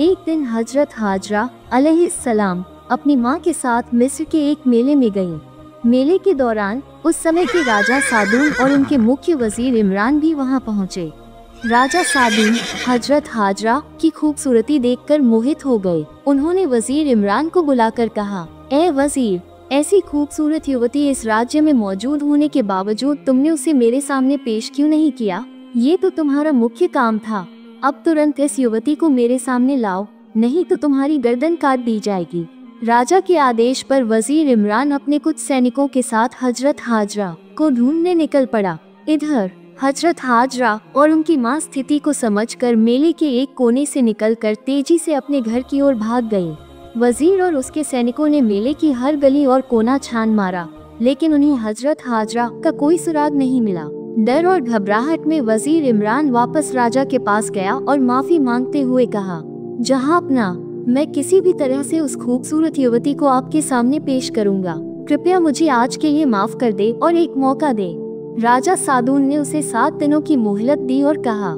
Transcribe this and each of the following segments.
एक दिन हजरत हाजरा अलैहिस्सलाम अपनी माँ के साथ मिस्र के एक मेले में गईं। मेले के दौरान उस समय के राजा सादून और उनके मुख्य वजीर इमरान भी वहाँ पहुँचे। राजा सादून हजरत हाजरा की खूबसूरती देखकर मोहित हो गए। उन्होंने वजीर इमरान को बुलाकर कहा, ए वजीर, ऐसी खूबसूरत युवती इस राज्य में मौजूद होने के बावजूद तुमने उसे मेरे सामने पेश क्यों नहीं किया? ये तो तुम्हारा मुख्य काम था। अब तुरंत इस युवती को मेरे सामने लाओ, नहीं तो तुम्हारी गर्दन काट दी जाएगी। राजा के आदेश पर वजीर इमरान अपने कुछ सैनिकों के साथ हजरत हाजरा को ढूंढने निकल पड़ा। इधर हजरत हाजरा और उनकी माँ स्थिति को समझकर मेले के एक कोने से निकलकर तेजी से अपने घर की ओर भाग गए। वजीर और उसके सैनिकों ने मेले की हर गली और कोना छान मारा, लेकिन उन्हें हजरत हाजरा का कोई सुराग नहीं मिला। डर और घबराहट में वजीर इमरान वापस राजा के पास गया और माफी मांगते हुए कहा, जहांपना, मैं किसी भी तरह से उस खूबसूरत युवती को आपके सामने पेश करूंगा। कृपया मुझे आज के लिए माफ कर दे और एक मौका दे। राजा सादून ने उसे 7 दिनों की मोहलत दी और कहा,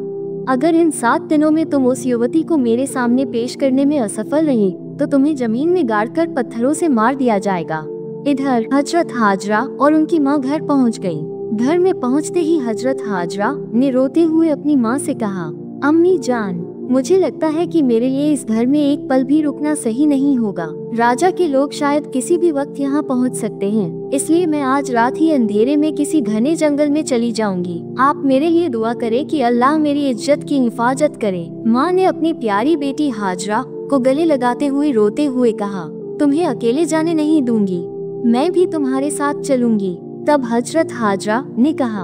अगर इन 7 दिनों में तुम उस युवती को मेरे सामने पेश करने में असफल रहे तो तुम्हें जमीन में गाड़कर पत्थरों से मार दिया जाएगा। इधर हजरत हाजरा और उनकी माँ घर पहुँच गयी। घर में पहुँचते ही हजरत हाजरा ने रोते हुए अपनी माँ से कहा, अम्मी जान, मुझे लगता है कि मेरे लिए इस घर में एक पल भी रुकना सही नहीं होगा। राजा के लोग शायद किसी भी वक्त यहाँ पहुँच सकते हैं, इसलिए मैं आज रात ही अंधेरे में किसी घने जंगल में चली जाऊंगी। आप मेरे लिए दुआ करें कि अल्लाह मेरी इज्जत की हिफाजत करे। माँ ने अपनी प्यारी बेटी हाजरा को गले लगाते हुए रोते हुए कहा, तुम्हें अकेले जाने नहीं दूंगी, मैं भी तुम्हारे साथ चलूंगी। तब हजरत हाजरा ने कहा,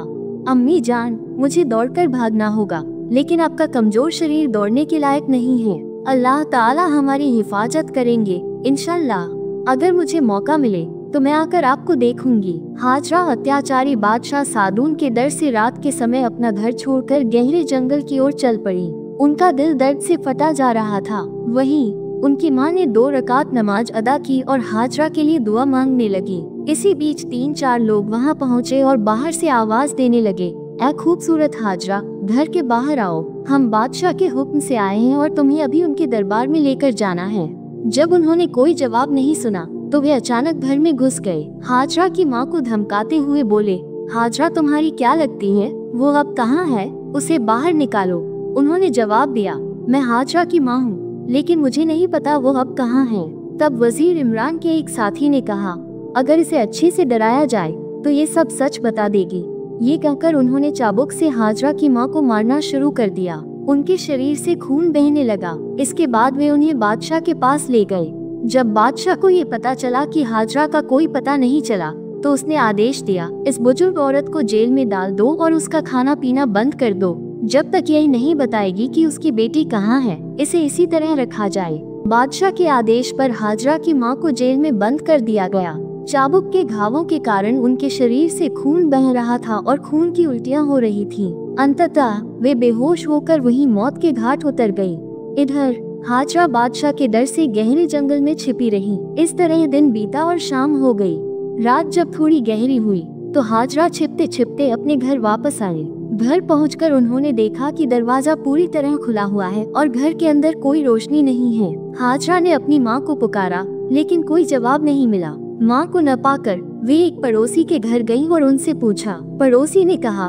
अम्मी जान, मुझे दौड़कर भागना होगा, लेकिन आपका कमजोर शरीर दौड़ने के लायक नहीं है। अल्लाह ताला हमारी हिफाजत करेंगे इंशाल्लाह। अगर मुझे मौका मिले तो मैं आकर आपको देखूंगी। हाजरा अत्याचारी बादशाह सादून के डर से रात के समय अपना घर छोड़कर गहरे जंगल की ओर चल पड़ी। उनका दिल दर्द से फटा जा रहा था। वहीं उनकी माँ ने 2 रकात नमाज अदा की और हाजरा के लिए दुआ मांगने लगी। इसी बीच 3-4 लोग वहाँ पहुँचे और बाहर से आवाज देने लगे, ऐ खूबसूरत हाजरा, घर के बाहर आओ, हम बादशाह के हुक्म से आए हैं और तुम्हें अभी उनके दरबार में लेकर जाना है। जब उन्होंने कोई जवाब नहीं सुना तो वे अचानक घर में घुस गए। हाजरा की माँ को धमकाते हुए बोले, हाजरा तुम्हारी क्या लगती है? वो अब कहाँ है? उसे बाहर निकालो। उन्होंने जवाब दिया, मैं हाजरा की माँ हूँ, लेकिन मुझे नहीं पता वो अब कहाँ है। तब वजीर इमरान के एक साथी ने कहा, अगर इसे अच्छे से डराया जाए तो ये सब सच बता देगी। ये कहकर उन्होंने चाबुक से हाजरा की माँ को मारना शुरू कर दिया। उनके शरीर से खून बहने लगा। इसके बाद वे उन्हें बादशाह के पास ले गए। जब बादशाह को ये पता चला कि हाजरा का कोई पता नहीं चला तो उसने आदेश दिया, इस बुजुर्ग औरत को जेल में डाल दो और उसका खाना पीना बंद कर दो। जब तक यही नहीं बताएगी कि उसकी बेटी कहाँ है, इसे इसी तरह रखा जाए। बादशाह के आदेश पर हाजरा की माँ को जेल में बंद कर दिया गया। चाबुक के घावों के कारण उनके शरीर से खून बह रहा था और खून की उल्टियां हो रही थीं। अंततः वे बेहोश होकर वहीं मौत के घाट उतर गई। इधर हाजरा बादशाह के डर से गहरे जंगल में छिपी रही। इस तरह दिन बीता और शाम हो गई। रात जब थोड़ी गहरी हुई तो हाजरा छिपते छिपते अपने घर वापस आए। घर पहुंचकर उन्होंने देखा कि दरवाजा पूरी तरह खुला हुआ है और घर के अंदर कोई रोशनी नहीं है। हाजरा ने अपनी माँ को पुकारा, लेकिन कोई जवाब नहीं मिला। माँ को न पाकर वे एक पड़ोसी के घर गईं और उनसे पूछा। पड़ोसी ने कहा,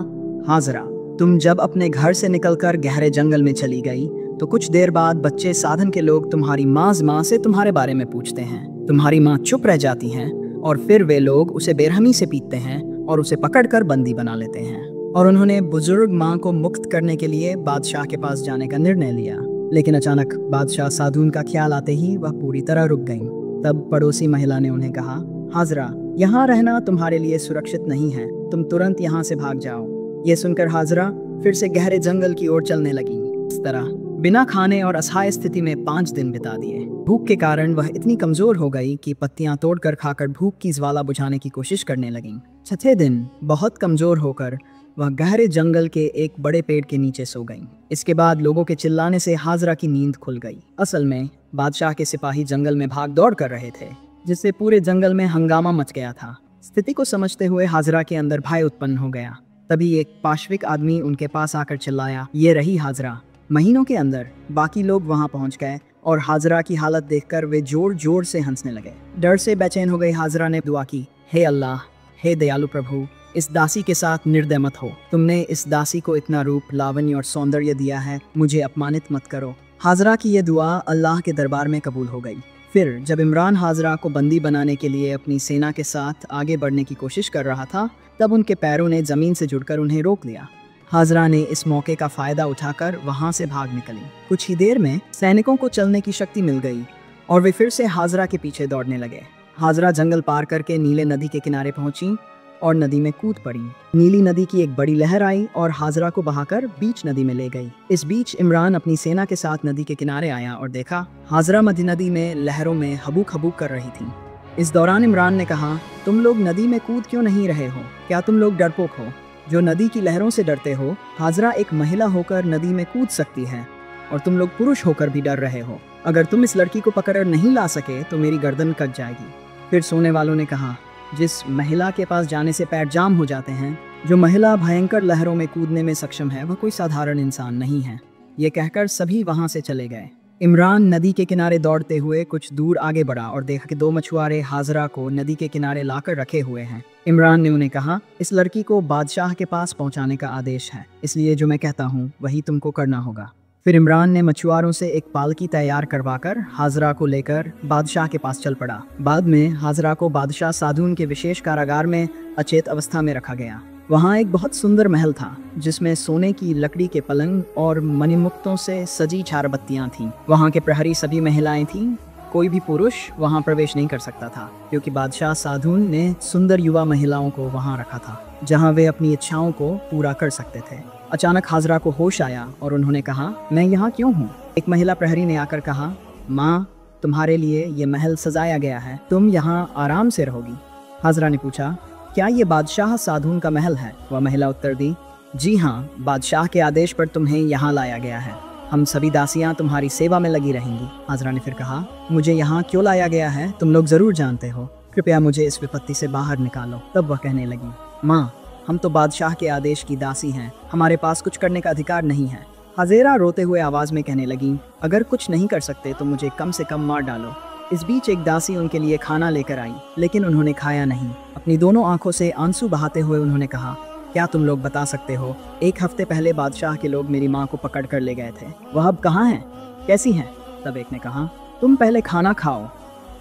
हाजरा, तुम जब अपने घर से निकलकर गहरे जंगल में चली गई तो कुछ देर बाद बच्चे साधन के लोग तुम्हारी माँ से तुम्हारे बारे में पूछते हैं। तुम्हारी माँ चुप रह जाती हैं और फिर वे लोग उसे बेरहमी से पीटते हैं और उसे पकड़कर बंदी बना लेते हैं। और उन्होंने बुजुर्ग माँ को मुक्त करने के लिए बादशाह के पास जाने का निर्णय लिया, लेकिन अचानक बादशाह सादून का ख्याल आते ही वह पूरी तरह रुक गईं। तब पड़ोसी महिला ने उन्हें कहा, हाजरा, यहाँ रहना तुम्हारे लिए सुरक्षित नहीं है, तुम तुरंत यहाँ से भाग जाओ। ये सुनकर हाजरा फिर से गहरे जंगल की ओर चलने लगी। इस तरह बिना खाने और असहाय स्थिति में 5 दिन बिता दिए। भूख के कारण वह इतनी कमजोर हो गई कि पत्तियां तोड़कर खाकर भूख की ज्वाला बुझाने की कोशिश करने लगी। 6ठे दिन बहुत कमजोर होकर वह गहरे जंगल के एक बड़े पेड़ के नीचे सो गईं। इसके बाद लोगों के चिल्लाने से हाजरा की नींद खुल गई। असल में बादशाह के सिपाही जंगल में भाग दौड़ कर रहे थे, जिससे पूरे जंगल में हंगामा मच गया था। स्थिति को समझते हुए हाजरा के अंदर भय उत्पन्न हो गया। तभी एक पाशविक आदमी उनके पास आकर चिल्लाया, ये रही हाजरा। महीनों के अंदर बाकी लोग वहां पहुंच गए और हाजरा की हालत देखकर वे जोर जोर से हंसने लगे। डर से बेचैन हो गई हाजरा ने दुआ की, हे अल्लाह, हे दयालु प्रभु, इस दासी के साथ निर्दय मत हो। तुमने इस दासी को इतना रूप, लावण्य और सौंदर्य दिया है, मुझे अपमानित मत करो। हाजरा की यह दुआ अल्लाह के दरबार में कबूल हो गई। फिर जब इमरान हाजरा को बंदी बनाने के लिए अपनी सेना के साथ आगे बढ़ने की कोशिश कर रहा था, तब उनके पैरों ने जमीन से जुड़कर उन्हें रोक लिया। हाजरा ने इस मौके का फायदा उठाकर वहां से भाग निकली। कुछ ही देर में सैनिकों को चलने की शक्ति मिल गई और वे फिर से हाजरा के पीछे दौड़ने लगे। हाजरा जंगल पार करके नीले नदी के किनारे पहुंची और नदी में कूद पड़ी। नीली नदी की एक बड़ी लहर आई और हाजरा को बहाकर बीच नदी में ले गई। इस बीच इमरान अपनी सेना के साथ नदी के किनारे आया और देखा हाजरा मध्य नदी में लहरों में हबूक हबूक कर रही थी। इस दौरान इमरान ने कहा, तुम लोग नदी में कूद क्यों नहीं रहे हो? क्या तुम लोग डरपोक हो जो नदी की लहरों से डरते हो? हाजरा एक महिला होकर नदी में कूद सकती है और तुम लोग पुरुष होकर भी डर रहे हो। अगर तुम इस लड़की को पकड़ नहीं ला सके तो मेरी गर्दन कट जाएगी। फिर सोने वालों ने कहा, जिस महिला के पास जाने से पैर जाम हो जाते हैं, जो महिला भयंकर लहरों में कूदने में सक्षम है, वह कोई साधारण इंसान नहीं है। ये कहकर सभी वहां से चले गए। इमरान नदी के किनारे दौड़ते हुए कुछ दूर आगे बढ़ा और देखा कि 2 मछुआरे हाजरा को नदी के किनारे लाकर रखे हुए हैं। इमरान ने उन्हें कहा, इस लड़की को बादशाह के पास पहुंचाने का आदेश है, इसलिए जो मैं कहता हूँ वही तुमको करना होगा। फिर इमरान ने मछुआरों से एक पालकी तैयार करवाकर हाजरा को लेकर बादशाह के पास चल पड़ा। बाद में हाजरा को बादशाह सादून के विशेष कारागार में अचेत अवस्था में रखा गया। वहाँ एक बहुत सुंदर महल था जिसमें सोने की लकड़ी के पलंग और मणिमुक्तों से सजी चारबत्तियां थीं। वहाँ के प्रहरी सभी महिलाएं थीं। कोई भी पुरुष वहाँ प्रवेश नहीं कर सकता था क्योंकि बादशाह सादून ने सुंदर युवा महिलाओं को वहाँ रखा था जहाँ वे अपनी इच्छाओं को पूरा कर सकते थे। अचानक हाजरा को होश आया और उन्होंने कहा, मैं यहाँ क्यों हूँ? एक महिला प्रहरी ने आकर कहा, माँ, तुम्हारे लिए ये महल सजाया गया है, तुम यहाँ आराम से रहोगी। हाजरा ने पूछा, क्या ये बादशाह सादून का महल है? वह महिला उत्तर दी, जी हाँ, बादशाह के आदेश पर तुम्हें यहाँ लाया गया है। हम सभी दासियाँ तुम्हारी सेवा में लगी रहेंगी। हाजरा ने फिर कहा, मुझे यहाँ क्यों लाया गया है तुम लोग जरूर जानते हो, कृपया मुझे इस विपत्ति से बाहर निकालो। तब वह कहने लगी, माँ, हम तो बादशाह के आदेश की दासी हैं, हमारे पास कुछ करने का अधिकार नहीं है। हाजेरा रोते हुए आवाज में कहने लगी, अगर कुछ नहीं कर सकते तो मुझे कम से कम मार डालो। इस बीच एक दासी उनके लिए खाना लेकर आई, लेकिन उन्होंने खाया नहीं। अपनी दोनों आंखों से आंसू बहाते हुए उन्होंने कहा, क्या तुम लोग बता सकते हो, 1 हफ्ते पहले बादशाह के लोग मेरी माँ को पकड़ कर ले गए थे, वह अब कहाँ हैं, कैसी हैं? तब एक ने कहा, तुम पहले खाना खाओ,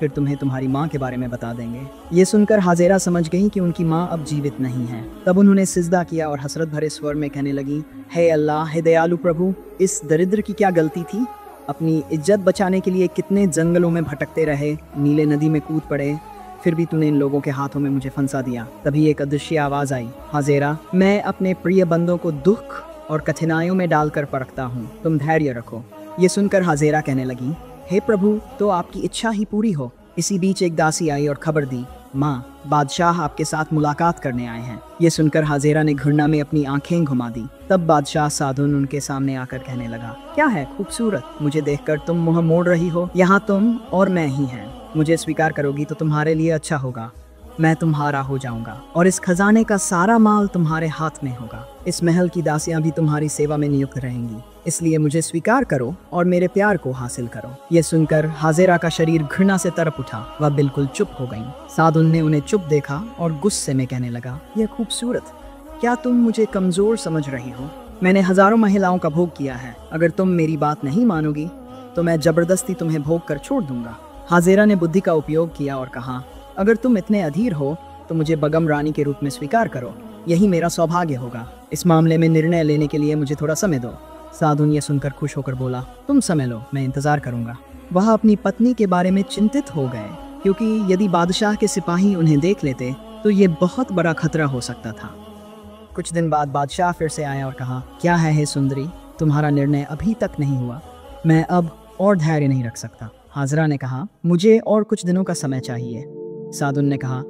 फिर तुम्हें तुम्हारी माँ के बारे में बता देंगे। ये सुनकर हाजेरा समझ गई कि उनकी माँ अब जीवित नहीं है। तब उन्होंने सिजदा किया और हसरत भरे स्वर में कहने लगी, हे अल्लाह, हे दयालु प्रभु, इस दरिद्र की क्या गलती थी? अपनी इज्जत बचाने के लिए कितने जंगलों में भटकते रहे, नीले नदी में कूद पड़े, फिर भी तूने इन लोगों के हाथों में मुझे फंसा दिया। तभी एक अदृश्य आवाज आई, हाजेरा, मैं अपने प्रिय बंदों को दुख और कठिनाइयों में डालकर परखता हूँ, तुम धैर्य रखो। ये सुनकर हाजेरा कहने लगी, हे प्रभु, तो आपकी इच्छा ही पूरी हो। इसी बीच एक दासी आई और खबर दी, माँ, बादशाह आपके साथ मुलाकात करने आए हैं। ये सुनकर हाजेरा ने घृणा में अपनी आंखें घुमा दी। तब बादशाह सादुन उनके सामने आकर कहने लगा, क्या है खूबसूरत, मुझे देखकर तुम मुंह मोड़ रही हो? यहाँ तुम और मैं ही हैं। मुझे स्वीकार करोगी तो तुम्हारे लिए अच्छा होगा, मैं तुम्हारा हो जाऊंगा और इस खजाने का सारा माल तुम्हारे हाथ में होगा। इस महल की दासियां भी तुम्हारी सेवा में नियुक्त रहेंगी, इसलिए मुझे स्वीकार करो और मेरे प्यार को हासिल करो। ये सुनकर हाजेरा का शरीर घृणा से तड़प उठा, वह बिल्कुल चुप हो गई। सादुन ने उन्हें चुप देखा और गुस्से में कहने लगा, यह खूबसूरत, क्या तुम मुझे कमजोर समझ रही हो? मैंने हजारों महिलाओं का भोग किया है, अगर तुम मेरी बात नहीं मानोगी तो मैं जबरदस्ती तुम्हें भोग कर छोड़ दूंगा। हाजेरा ने बुद्धि का उपयोग किया और कहा, अगर तुम इतने अधीर हो तो मुझे बगम रानी के रूप में स्वीकार करो, यही मेरा सौभाग्य होगा। इस मामले में निर्णय लेने के लिए मुझे थोड़ा समय दो। सादुन ये सुनकर खुश होकर बोला, तुम समय लो, मैं इंतजार करूंगा। वह अपनी पत्नी के बारे में चिंतित हो गए, क्योंकि यदि बादशाह के सिपाही उन्हें देख लेते तो ये बहुत बड़ा खतरा हो सकता था। कुछ दिन बाद बादशाह फिर से आया और कहा, क्या है हे सुंदरी, तुम्हारा निर्णय अभी तक नहीं हुआ? मैं अब और धैर्य नहीं रख सकता। हाजरा ने कहा, मुझे और कुछ दिनों का समय चाहिए। सादुन ने कहा,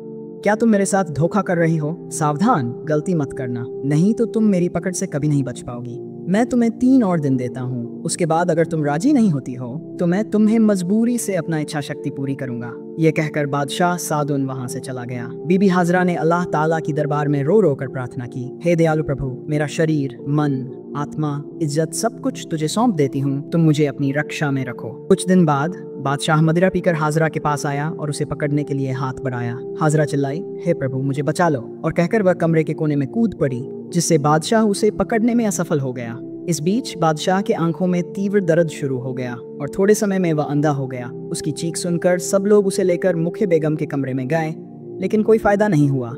क्या तुम मेरे साथ धोखा कर रही हो? सावधान, गलती मत करना, नहीं तो तुम मेरी पकड़ से कभी नहीं बच पाओगी। मैं तुम्हें 3 और दिन देता हूँ। उसके बाद अगर तुम राजी नहीं होती हो तो मैं तुम्हें मजबूरी से अपना इच्छा शक्ति पूरी करूंगा। ये कहकर बादशाह सादुन वहां से चला गया। बीबी हाजरा ने अल्लाह ताला की दरबार में रो रो कर प्रार्थना की, हे दयालु प्रभु, मेरा शरीर, मन, आत्मा, इज्जत सब कुछ तुझे सौंप देती हूँ, तुम मुझे अपनी रक्षा में रखो। कुछ दिन बाद बादशाह मदिरा पीकर हाजरा के पास आया और उसे पकड़ने के लिए हाथ बढ़ाया। हाजरा चिल्लाई, हे प्रभु मुझे बचा लो, और कहकर वह कमरे के कोने में कूद पड़ी, जिससे बादशाह उसे पकड़ने में असफल हो गया। इस बीच बादशाह के आंखों में तीव्र दर्द शुरू हो गया और थोड़े समय में वह अंधा हो गया। उसकी चीख सुनकर सब लोग उसे लेकर मुख्य बेगम के कमरे में गए, लेकिन कोई फायदा नहीं हुआ।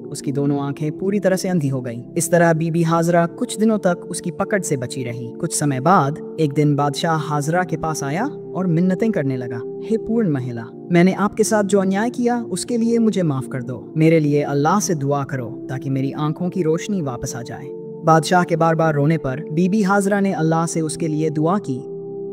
उसकी दोनों आंखें पूरी तरह से अंधी हो गईं। इस तरह बीबी हाजरा कुछ दिनों तक उसकी पकड़ से बची रही। कुछ समय बाद एक दिन बादशाह हाजरा के पास आया और मिन्नतें करने लगा, हे पूर्ण महिला, मैंने आपके साथ जो अन्याय किया उसके लिए मुझे माफ कर दो। मेरे लिए अल्लाह से दुआ करो ताकि मेरी आंखों की रोशनी वापस आ जाए। बादशाह के बार बार रोने पर बीबी हाजरा ने अल्लाह से उसके लिए दुआ की,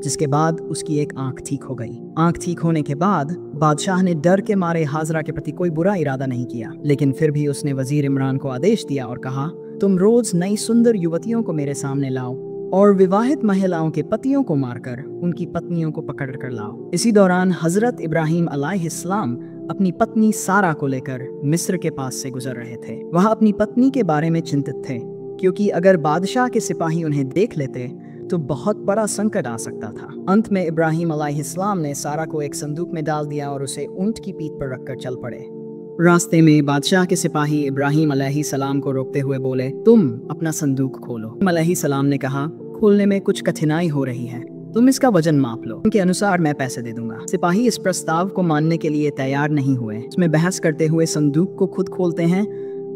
जिसके बाद उसकी एक आंख ठीक हो गई। आंख ठीक होने के बाद बादशाह ने डर के मारे हाजरा के प्रति कोई बुरा इरादा नहीं किया, लेकिन फिर भी उसने वजीर इमरान को आदेश दिया और कहा, तुम रोज नई सुंदर युवतियों को मेरे सामने लाओ और विवाहित महिलाओं के पतियों को मारकर उनकी पत्नियों को पकड़ कर लाओ। इसी दौरान हजरत इब्राहिम अलैहिस्सलाम अपनी पत्नी सारा को लेकर मिस्र के पास से गुजर रहे थे। वह अपनी पत्नी के बारे में चिंतित थे, क्योंकि अगर बादशाह के सिपाही उन्हें देख लेते तो बहुत बड़ा संकट आ सकता था। अंत में इब्राहिम अलैहिस्सलाम ने सारा को एक संदूक में डाल दिया और उसे ऊंट की पीठ पर रखकर चल पड़े। रास्ते में बादशाह के सिपाही इब्राहिम अलैहिस्सलाम को रोकते हुए बोले, तुम अपना संदूक खोलो। अलैहिस्सलाम ने कहा, खोलने में कुछ कठिनाई हो रही है, तुम इसका वजन माप लो, उनके अनुसार मैं पैसे दे दूंगा। सिपाही इस प्रस्ताव को मानने के लिए तैयार नहीं हुए। इसमें बहस करते हुए संदूक को खुद खोलते हैं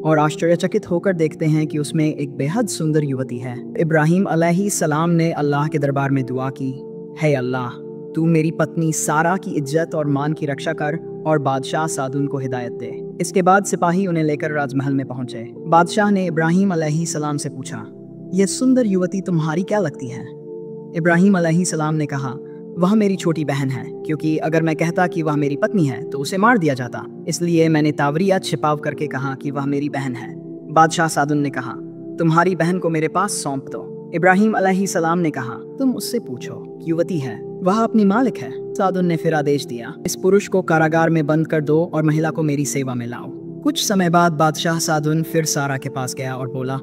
और आश्चर्यचकित होकर देखते हैं कि उसमें एक बेहद सुंदर युवती है। इब्राहिम अलैहिस्सलाम ने अल्लाह के दरबार में दुआ की, हे अल्लाह, तू मेरी पत्नी सारा की इज्जत और मान की रक्षा कर और बादशाह सादुन को हिदायत दे। इसके बाद सिपाही उन्हें लेकर राजमहल में पहुंचे। बादशाह ने इब्राहिम अलैहिस्सलाम से पूछा, यह सुंदर युवती तुम्हारी क्या लगती है? इब्राहिम अलैहिस्सलाम ने कहा, वह मेरी छोटी बहन है, क्योंकि अगर मैं कहता कि वह मेरी पत्नी है तो उसे मार दिया जाता, इसलिए मैंने तावरियत छिपाव करके कहा कि वह मेरी बहन है। बादशाह सादुन ने कहा, तुम्हारी बहन को मेरे पास सौंप दो। इब्राहिम अलैहिस्सलाम ने कहा, तुम उससे पूछो, युवती है, वह अपनी मालिक है। सादुन ने फिर आदेश दिया, इस पुरुष को कारागार में बंद कर दो और महिला को मेरी सेवा में लाओ। कुछ समय बाद बादशाह सादुन फिर सारा के पास गया और बोला,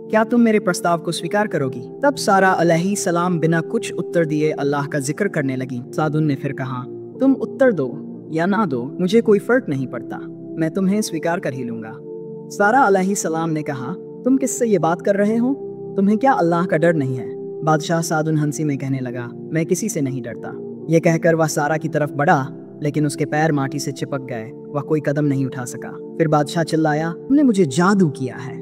क्या तुम मेरे प्रस्ताव को स्वीकार करोगी? तब सारा अलैहिस्सलाम बिना कुछ उत्तर दिए अल्लाह का जिक्र करने लगी। सादुन ने फिर कहा, तुम उत्तर दो या ना दो, मुझे कोई फर्क नहीं पड़ता, मैं तुम्हें स्वीकार कर ही लूंगा। सारा अलैहिस्सलाम ने कहा, तुम किससे ये बात कर रहे हो? तुम्हें क्या अल्लाह का डर नहीं है? बादशाह सादुन हंसी में कहने लगा, मैं किसी से नहीं डरता। ये कहकर वह सारा की तरफ बढ़ा, लेकिन उसके पैर माटी से चिपक गए, वह कोई कदम नहीं उठा सका। फिर बादशाह चिल्लाया, तुमने मुझे जादू किया है।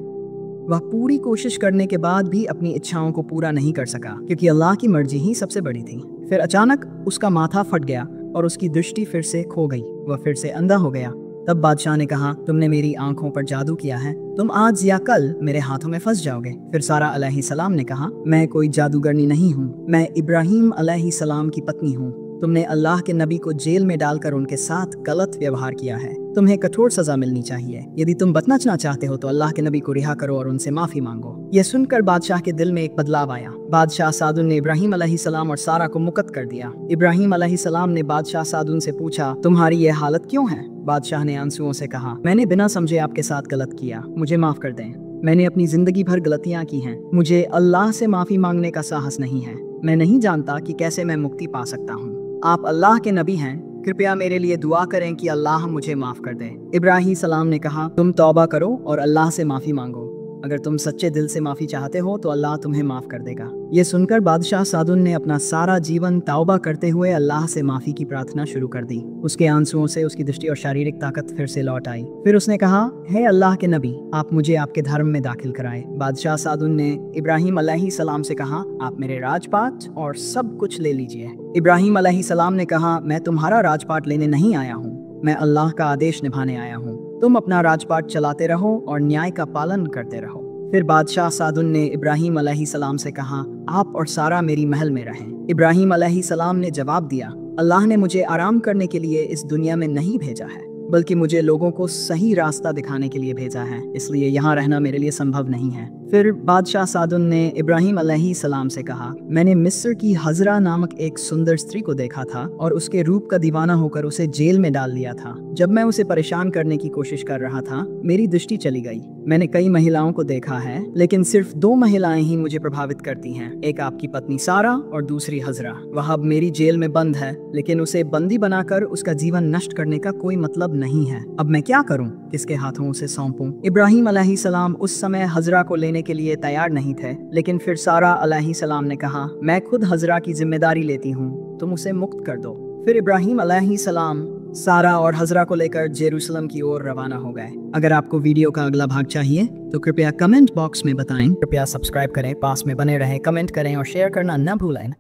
वह पूरी कोशिश करने के बाद भी अपनी इच्छाओं को पूरा नहीं कर सका, क्योंकि अल्लाह की मर्जी ही सबसे बड़ी थी। फिर अचानक उसका माथा फट गया और उसकी दृष्टि फिर से खो गई, वह फिर से अंधा हो गया। तब बादशाह ने कहा, तुमने मेरी आंखों पर जादू किया है, तुम आज या कल मेरे हाथों में फंस जाओगे। फिर सारा अलैहिस्सलाम ने कहा, मैं कोई जादूगरनी नहीं हूँ, मैं इब्राहिम अलैहिस्सलाम की पत्नी हूँ। तुमने अल्लाह के नबी को जेल में डालकर उनके साथ गलत व्यवहार किया है, तुम्हें कठोर सजा मिलनी चाहिए। यदि तुम बचना चाहते हो तो अल्लाह के नबी को रिहा करो और उनसे माफी मांगो। यह सुनकर बादशाह के दिल में एक बदलाव आया। बादशाह सादुन ने इब्राहिम अलैहिस्सलाम और सारा को मुकत कर दिया। इब्राहिम अलैहिस्सलाम ने बादशाह सादुन से पूछा, तुम्हारी यह हालत क्यों है? बादशाह ने आंसुओं से कहा, मैंने बिना समझे आपके साथ गलत किया, मुझे माफ कर दें। मैंने अपनी जिंदगी भर गलतियां की हैं, मुझे अल्लाह से माफी मांगने का साहस नहीं है। मैं नहीं जानता कि कैसे मैं मुक्ति पा सकता हूँ। आप अल्लाह के नबी हैं, कृपया मेरे लिए दुआ करें कि अल्लाह मुझे माफ कर दे। इब्राहिम सलाम ने कहा, तुम तौबा करो और अल्लाह से माफी मांगो। अगर तुम सच्चे दिल से माफी चाहते हो तो अल्लाह तुम्हें माफ कर देगा। ये सुनकर बादशाह सादुन ने अपना सारा जीवन तौबा करते हुए अल्लाह से माफी की प्रार्थना शुरू कर दी। उसके आंसुओं से उसकी दृष्टि और शारीरिक ताकत फिर से लौट आई। फिर उसने कहा, हे अल्लाह के नबी, आप मुझे आपके धर्म में दाखिल कराए। बादशाह सादुन ने इब्राहिम अलैहिस्सलाम से कहा, आप मेरे राजपाट और सब कुछ ले लीजिए। इब्राहिम अलैहिस्सलाम ने कहा, मैं तुम्हारा राजपाट लेने नहीं आया हूँ, मैं अल्लाह का आदेश निभाने आया हूँ। तुम अपना राजपाट चलाते रहो और न्याय का पालन करते रहो। फिर बादशाह सादुन ने इब्राहिम अलैहिस्सलाम से कहा, आप और सारा मेरी महल में रहें। इब्राहिम अलैहिस्सलाम ने जवाब दिया, अल्लाह ने मुझे आराम करने के लिए इस दुनिया में नहीं भेजा है, बल्कि मुझे लोगों को सही रास्ता दिखाने के लिए भेजा है, इसलिए यहाँ रहना मेरे लिए संभव नहीं है। फिर बादशाह सादुन ने इब्राहिम अलैहिस्सलाम से कहा, मैंने मिस्र की हजरा नामक एक सुंदर स्त्री को देखा था और उसके रूप का दीवाना होकर उसे जेल में डाल दिया था। जब मैं उसे परेशान करने की कोशिश कर रहा था, मेरी दृष्टि चली गई। मैंने कई महिलाओं को देखा है, लेकिन सिर्फ 2 महिलाएं ही मुझे प्रभावित करती हैं, एक आपकी पत्नी सारा और दूसरी हजरा। वह अब मेरी जेल में बंद है, लेकिन उसे बंदी बनाकर उसका जीवन नष्ट करने का कोई मतलब नहीं है। अब मैं क्या करूं? किसके हाथों उसे सौंपूं? इब्राहिम अलैहिस्सलाम उस समय हजरा को लेने के लिए तैयार नहीं थे, लेकिन फिर सारा अलैहिस्सलाम ने कहा, मैं खुद हजरा की जिम्मेदारी लेती हूँ, तुम उसे मुक्त कर दो। फिर इब्राहिम अलैहिस्सलाम सारा और हजरा को लेकर जेरूसलम की ओर रवाना हो गए। अगर आपको वीडियो का अगला भाग चाहिए तो कृपया कमेंट बॉक्स में बताएं। कृपया सब्सक्राइब करें, पास में बने रहें, कमेंट करें और शेयर करना न भूलें।